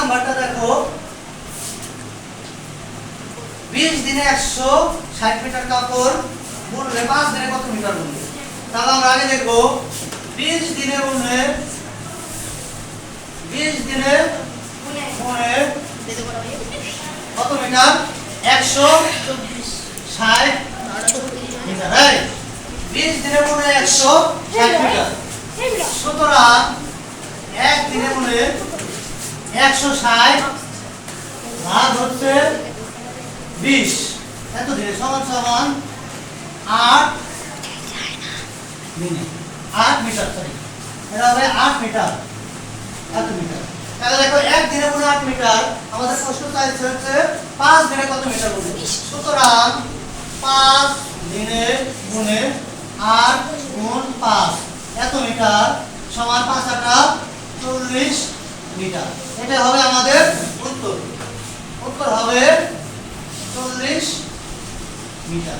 নাম্বারটা দেখো 20 দিনে 160 মিটার কাপড় বুনলে 5 দিনে কত মিটার বুনবে? তাহলে আমরা আগে দেখব 20 দিনে বুনলে 20 দিনে বুনে কত মিটার? 160 মিটার। এই 20 দিনে বুনে 160 মিটার। সুতরাং এক দিনে বুনে 160 ভাগ হচ্ছে 20 এত দিনে সমান সমান 8 দিনে 8 মিটার। সরি, এটা হবে 8 মিটার। এত মিটার। তাহলে দেখো এক দিনে বুনে 8 মিটার। আমাদের প্রশ্ন চাইছে হচ্ছে 5 দিনে কত মিটার বুনবে। সুতরাং 5 দিনে বুনে 8 গুণ 5 এত মিটার সমান 5 8 40 মিটার। এটা হবে আমাদের উত্তর। উত্তর হবে 40 মিটার।